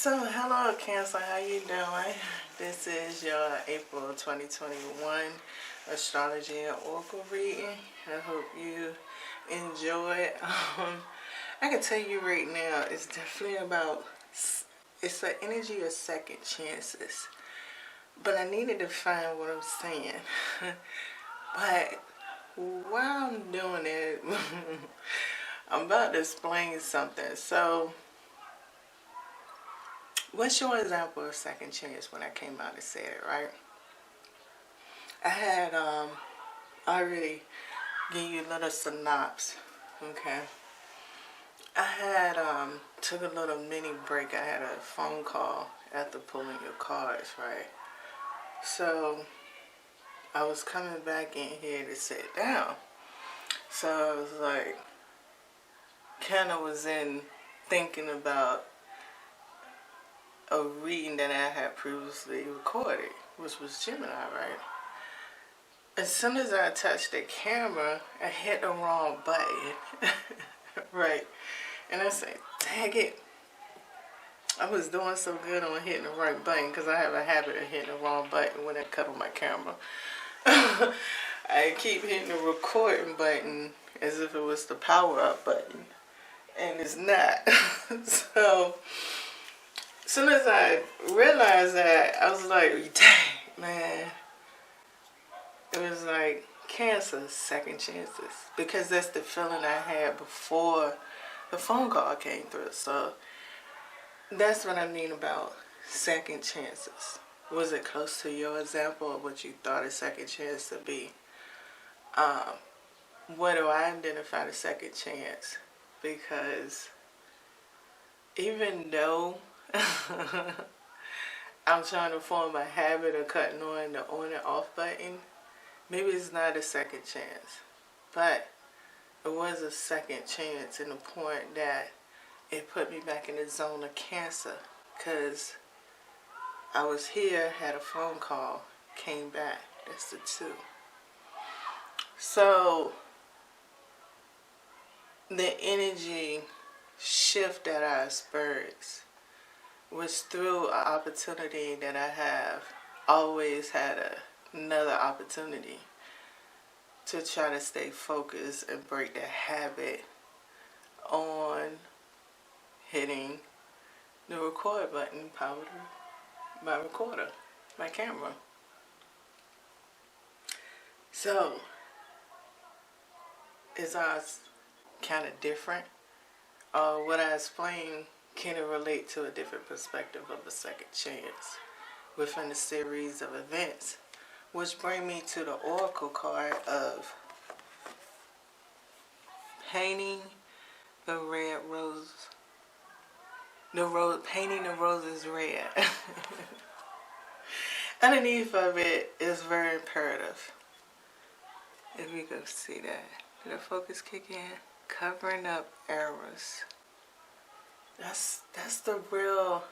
So, hello Cancer, how you doing? This is your April 2021 Astrology and Oracle reading. I hope you enjoy it. I can tell you right now, it's definitely about, it's the energy of second chances. But I need to define what I'm saying. But while I'm doing it, I'm about to explain something. So, what's your example of second chance when I came out and said it, right? I had already give you a little synopsis, okay? I had took a little mini break. I had a phone call after pulling your cards, right? So I was coming back in here to sit down. So I was like, kind of was in thinking about a reading that I had previously recorded, which was Gemini, right? As soon as I touched the camera, I hit the wrong button, right? And I said, dang it. I was doing so good on hitting the right button because I have a habit of hitting the wrong button when I cut on my camera. I keep hitting the recording button as if it was the power up button, and it's not. So, as soon as I realized that, I was like, dang, man. It was like Cancer, second chances. Because that's the feeling I had before the phone call came through. So, that's what I mean about second chances. Was it close to your example of what you thought a second chance to be? What do I identify a second chance? Because even though I'm trying to form a habit of cutting on the on and off button, maybe it's not a second chance, but it was a second chance in the point that it put me back in the zone of Cancer, because I was here, had a phone call, came back. That's the two. So the energy shift that I experienced was through an opportunity that I have always had another opportunity to try to stay focused and break that habit on hitting the record button powered by recorder, my camera. So, is ours kind of different? What I explained can it relate to a different perspective of a second chance within a series of events? Which bring me to the oracle card of painting the red rose. Painting the roses red. Underneath of it is very imperative. If we go see that. Did the focus kick in? Covering up errors. That's the real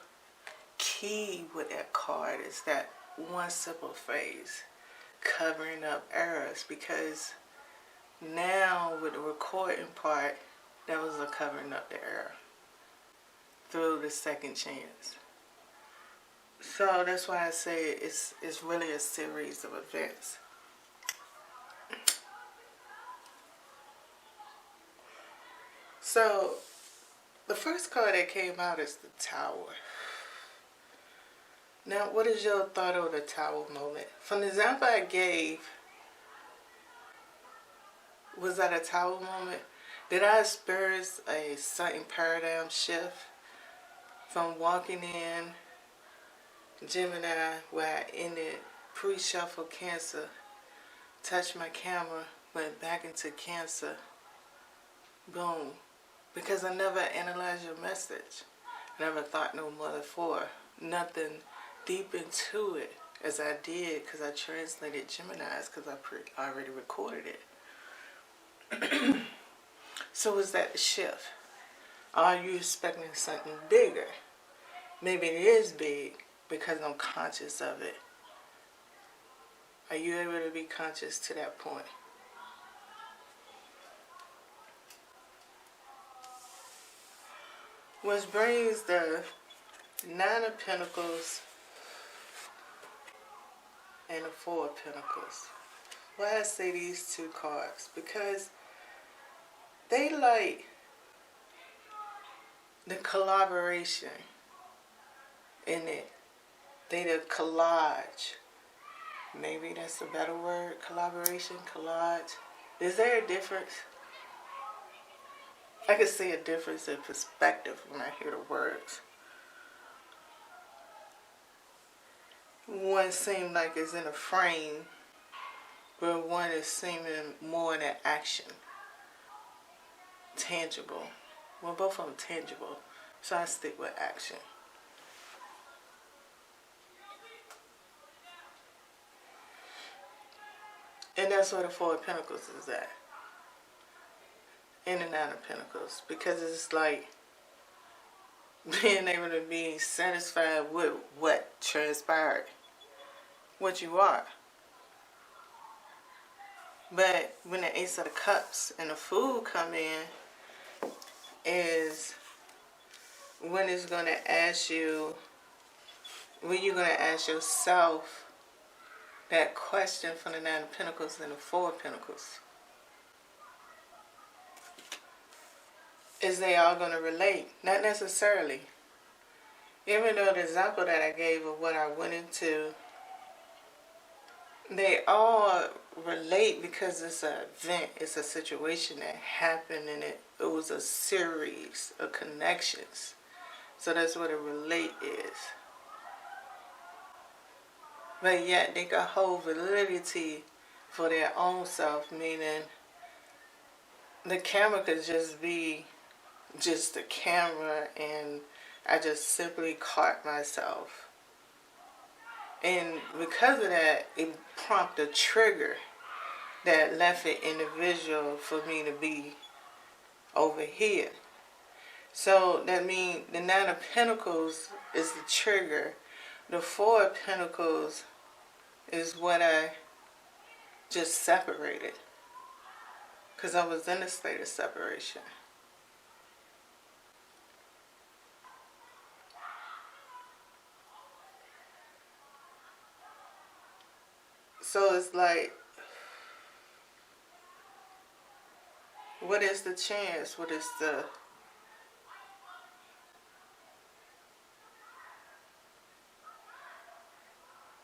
key with that card, is that one simple phrase. Covering up errors, because now with the recording part, that was a covering up the error through the second chance. So that's why I say it's really a series of events. So the first card that came out is the Tower. Now, what is your thought of the Tower moment? From the example I gave, was that a Tower moment? Did I experience a certain paradigm shift from walking in Gemini, where I ended pre-shuffle Cancer, touched my camera, went back into Cancer, boom. Because I never analyzed your message. I never thought no more for nothing deep into it as I did, because I translated Gemini's, because I already recorded it. So was that the shift? Are you expecting something bigger? Maybe it is big because I'm conscious of it. Are you able to be conscious to that point? Which brings the Nine of Pentacles and the Four of Pentacles. Why I say these two cards? Because they like the collaboration in it. They the collage. Maybe that's a better word. Collaboration, collage. Is there a difference? I can see a difference in perspective when I hear the words. One seems like it's in a frame, but one is seeming more in action. Tangible. Well, both of them tangible. So I stick with action. And that's where the Four of Pentacles is at. And the Nine of Pentacles. Because it's like being able to be satisfied with what transpired. What you are. But when the Ace of the Cups and the Fool come in, is when it's going to ask you, when you're going to ask yourself that question from the Nine of Pentacles and the Four of Pentacles. Is they all going to relate? Not necessarily. Even though the example that I gave of what I went into, they all relate because it's an event, it's a situation that happened, and it was a series of connections. So that's what a relate is. But yet they can hold validity for their own self, meaning the camera could just be just the camera and I just simply caught myself. And because of that, it prompted a trigger that left it individual for me to be over here. So that means the Nine of Pentacles is the trigger. The Four of Pentacles is what I just separated. Because I was in a state of separation. So it's like, what is the chance? What is the...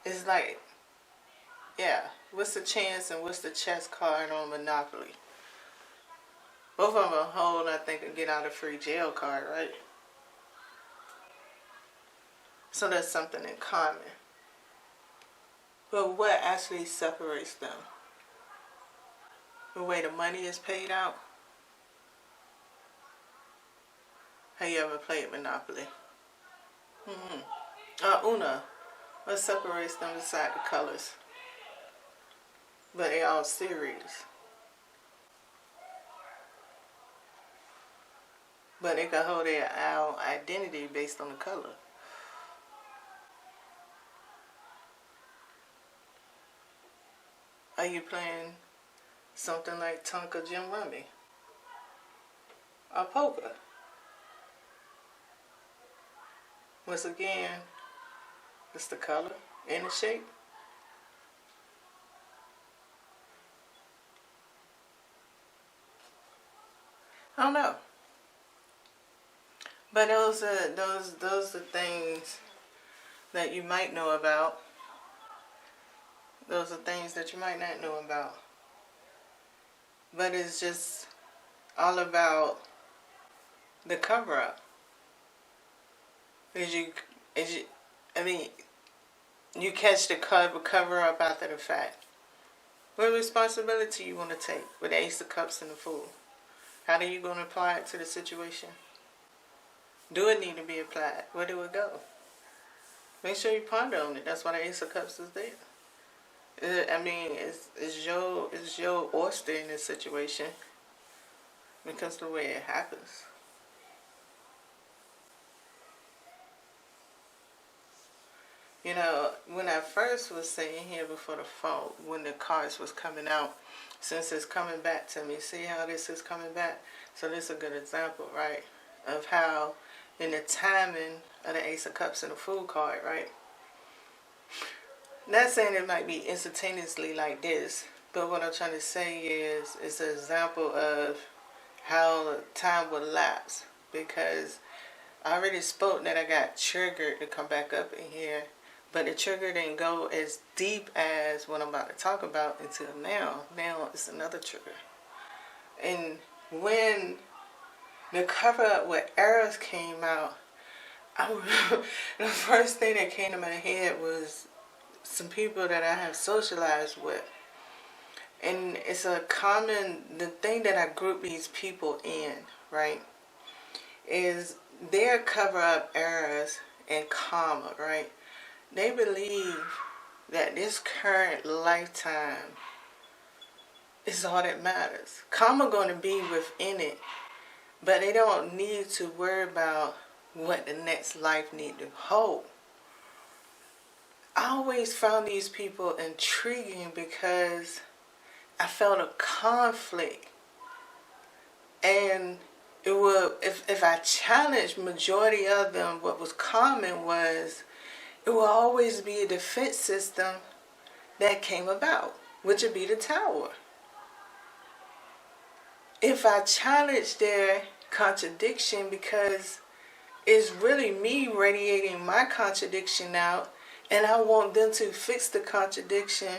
It's like, yeah, what's the chance and what's the chess card on Monopoly? Both of them hold, I think, a get out of free jail card, right? So there's something in common. But what actually separates them? The way the money is paid out? Have you ever played Monopoly? Una. What separates them beside the colors? But they all series. But they can hold their identity based on the color. Are you playing something like Tonka Jim Rummy? Or poker? Once again, it's the color and the shape. I don't know. But those are things that you might know about. Those are things that you might not know about. But it's just all about the cover-up. You catch the cover-up after the fact. What responsibility you want to take with the Ace of Cups and the Fool? How are you going to apply it to the situation? Do it need to be applied? Where do it go? Make sure you ponder on it. That's why the Ace of Cups is there. It's your oyster in this situation because the way it happens. You know, when I first was sitting here before the phone, when the cards was coming out, since it's coming back to me, see how this is coming back? So this is a good example, right, of how in the timing of the Ace of Cups and the Fool card, right? Not saying it might be instantaneously like this, but what I'm trying to say is it's an example of how time will lapse, because I already spoke that I got triggered to come back up in here, but the trigger didn't go as deep as what I'm about to talk about until now. Now it's another trigger. And when the cover up with Eros came out, the first thing that came to my head was some people that I have socialized with. And it's a common, the thing that I group these people in, right, is their cover up Eros and karma, right? They believe that this current lifetime is all that matters. Karma going to be within it, but they don't need to worry about what the next life need to hold. I always found these people intriguing because I felt a conflict, and it would, if I challenged majority of them, what was common was it will always be a defense system that came about, which would be the Tower. If I challenge their contradiction, because it's really me radiating my contradiction out, and I want them to fix the contradiction,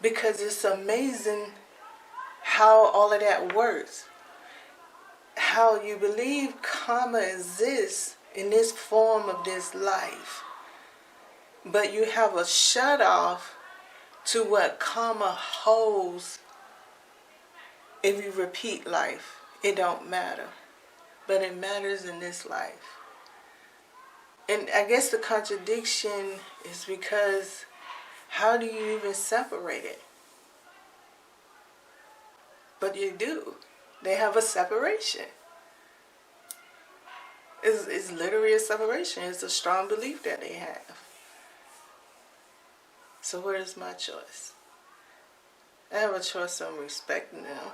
because it's amazing how all of that works. How you believe karma exists in this form of this life, but you have a shut off to what karma holds. If you repeat life, it don't matter, but it matters in this life. And I guess the contradiction is because how do you even separate it? But you do. They have a separation. It's literally a separation. It's a strong belief that they have. So what is my choice? I have a choice on respecting them.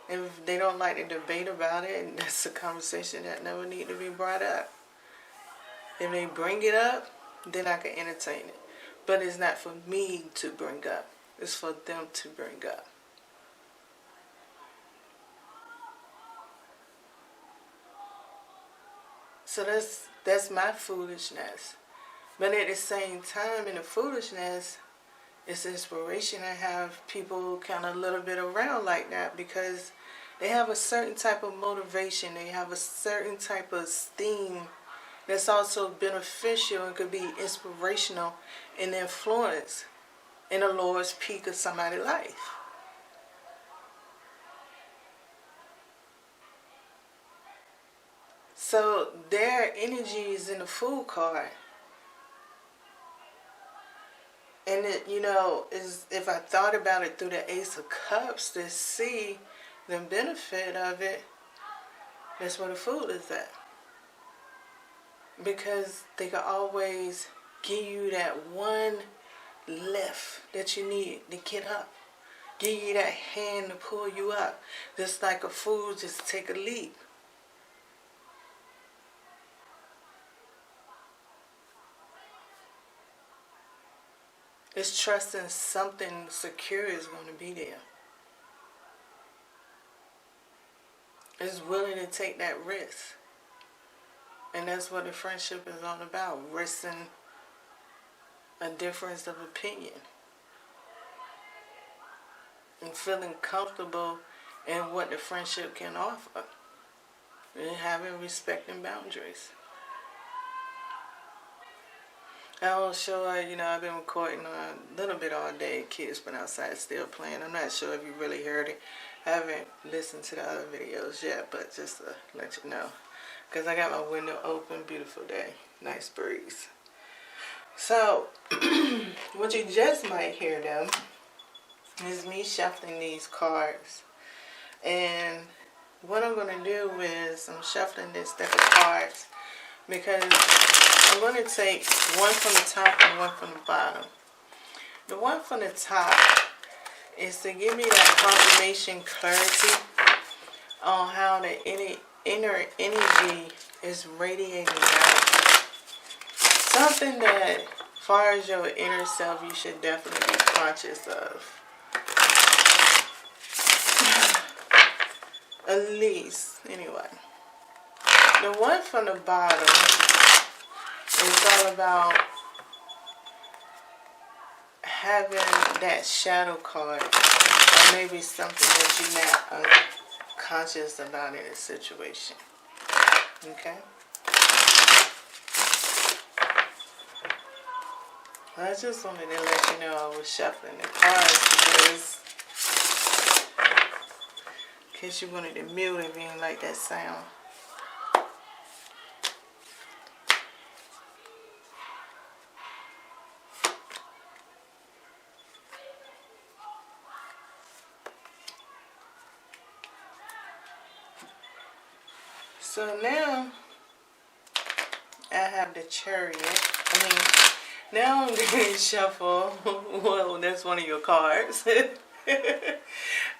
If they don't like to debate about it, and that's a conversation that never need to be brought up. If they bring it up, then I can entertain it. But it's not for me to bring up. It's for them to bring up. So that's my foolishness. But at the same time, in the foolishness, it's inspiration to have people kind of a little bit around like that, because they have a certain type of motivation. They have a certain type of esteem that's also beneficial and could be inspirational and influence in the lowest peak of somebody's life. So their energy is in the Fool card. And it, is, if I thought about it through the Ace of Cups to see the benefit of it, that's where the Fool is at. Because they can always give you that one lift that you need to get up. Give you that hand to pull you up. Just like a Fool, just take a leap. It's trusting something secure is going to be there. It's willing to take that risk. And that's what the friendship is all about. Risking a difference of opinion. And feeling comfortable in what the friendship can offer. And having respect and boundaries. I'm sure, I've been recording a little bit all day. Kids been outside still playing. I'm not sure if you really heard it. I haven't listened to the other videos yet, but just to let you know. Because I got my window open. Beautiful day. Nice breeze. So, what you just might hear, though, is me shuffling these cards. And what I'm going to do is I'm shuffling this deck of cards because I'm going to take one from the top and one from the bottom. The one from the top is to give me that confirmation clarity on how the inner energy is radiating out. Something that, as far as your inner self, you should definitely be conscious of. At least, anyway. The one from the bottom is all about having that shadow card, or maybe something that you're not unconscious about in a situation. Okay? I just wanted to let you know I was shuffling the cards in case you wanted to mute if you didn't like that sound. So now I have the Chariot. Now I'm going to shuffle. Well, that's one of your cards.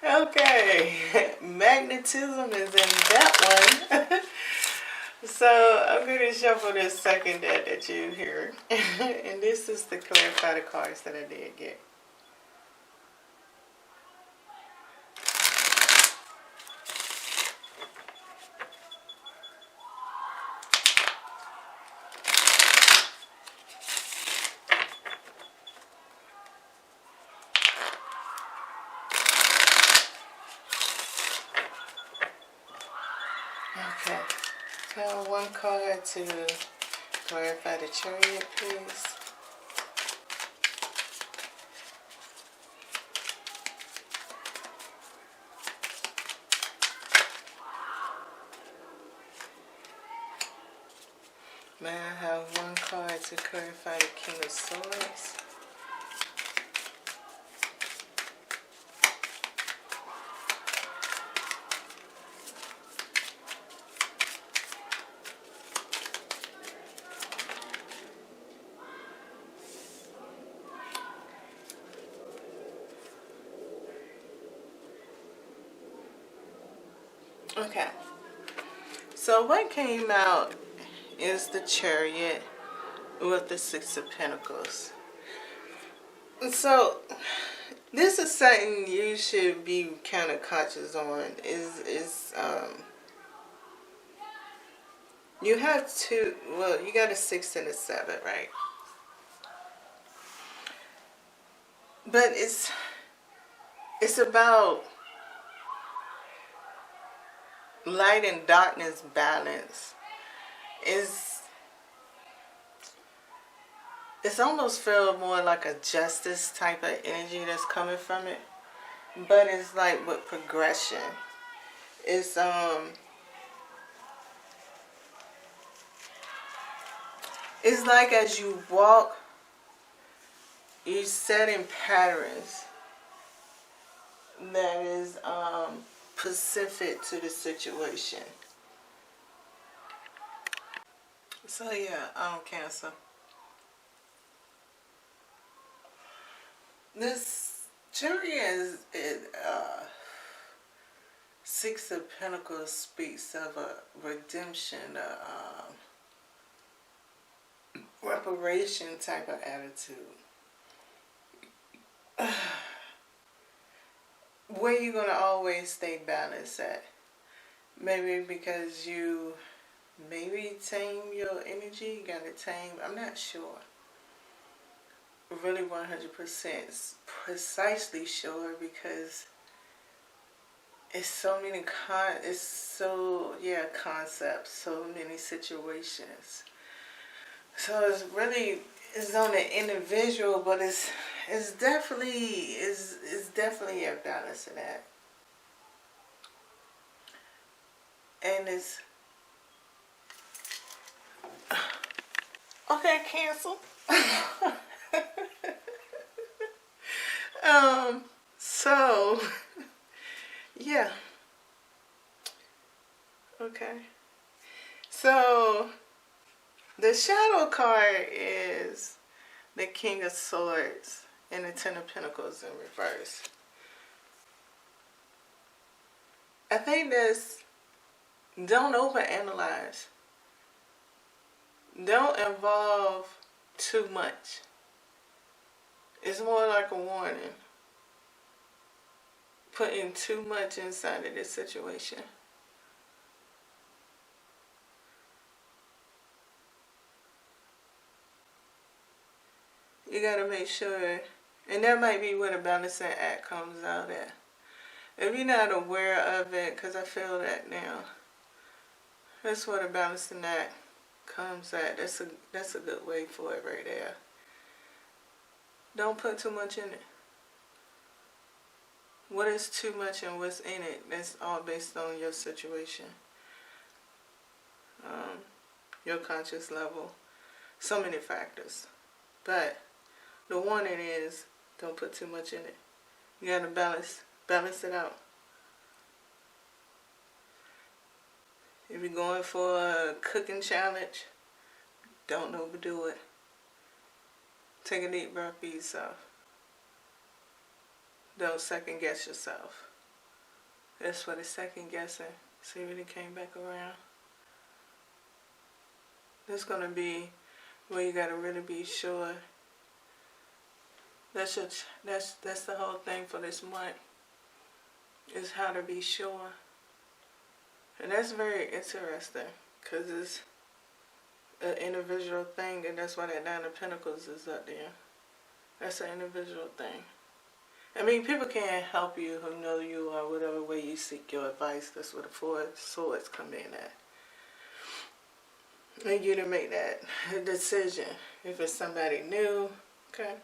Okay. Magnetism is in that one. So I'm going to shuffle this second deck that you hear. And this is to clarify the cards that I did get. Okay, tell one card to clarify the Chariot, please. May I have one card to clarify the King of Swords? Okay, so what came out is the Chariot with the Six of Pentacles. So this is something you should be kind of conscious on. You have two. Well, you got a 6 and a 7, right? But it's about light and darkness balance. It's almost feel more like a justice type of energy that's coming from it. But it's like with progression. It's like as you walk, you're setting patterns that is specific to the situation. So yeah, Cancer. This Chariot is Six of Pentacles speaks of a redemption, reparation type of attitude. Where you gonna always stay balanced at? Maybe because you tame your energy, you gotta tame, I'm not sure. Really 100% precisely sure, because it's so many concepts, so many situations. So it's on the individual, but it's definitely a balance in that. And it's okay, Cancel. So yeah. Okay. So the shadow card is the King of Swords and the Ten of Pentacles in reverse. I think Don't overanalyze. Don't involve too much. It's more like a warning. Putting too much inside of this situation. You gotta make sure, and that might be where the balancing act comes out at. If you're not aware of it, because I feel that now, that's where the balancing act comes at. That's a good way for it right there. Don't put too much in it. What is too much and what's in it? That's all based on your situation, your conscious level, so many factors. But the warning is, don't put too much in it. You gotta balance it out. If you're going for a cooking challenge, don't overdo it. Take a deep breath, be yourself. Don't second guess yourself. That's what it's second guessing. See when it came back around. That's gonna be where you gotta really be sure. That's the whole thing for this month. Is how to be sure. And that's very interesting, because it's an individual thing, and that's why that Nine of Pentacles is up there. That's an individual thing. I mean, people can't help you who know you or whatever way you seek your advice. That's where the Four of Swords come in at. And you to make that decision. If it's somebody new, okay,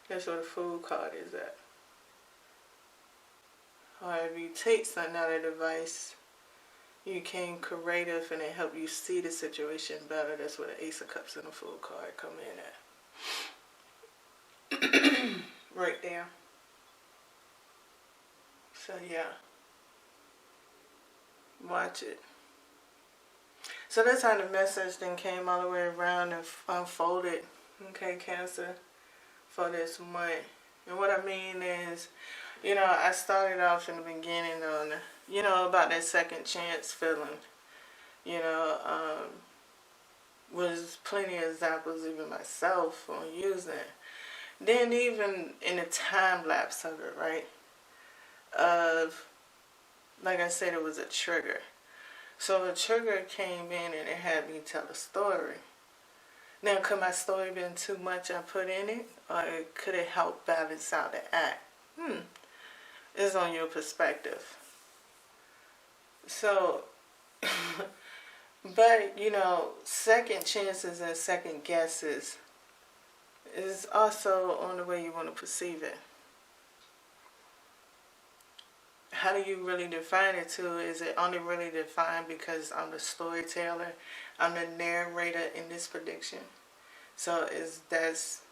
that's where the Fool card is at. Or if you take something out of the advice, you became creative and it helped you see the situation better. That's where the Ace of Cups and the Fool card come in at. Right there. So yeah. Watch it. So that's how the message then came all the way around and unfolded. Okay, Cancer, for this month. And what I mean is, you know, I started off in the beginning on, you know, about that second chance feeling. You know, was plenty of examples, even myself, on using it. Then even in the time lapse of it, right? Of, like I said, it was a trigger. So a trigger came in and it had me tell a story. Now, could my story been too much I put in it? Or could it help balance out the act? It's on your perspective. So, but, you know, second chances and second guesses is also on the way you want to perceive it. How do you really define it too? Is it only really defined because I'm the storyteller, I'm the narrator in this prediction? So that's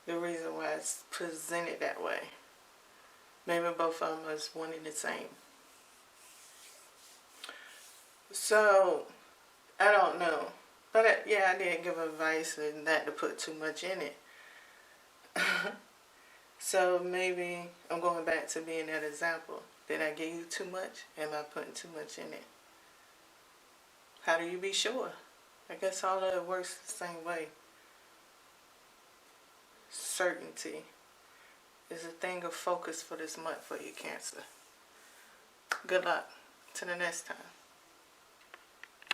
the reason why it's presented that way. Maybe both of them is one and the same. So, I don't know. But yeah, I did give advice and not to put too much in it. So maybe I'm going back to being that example. Did I give you too much? Am I putting too much in it? How do you be sure? I guess all of it works the same way. Certainty is a thing of focus for this month for you, Cancer. Good luck. Till the next time.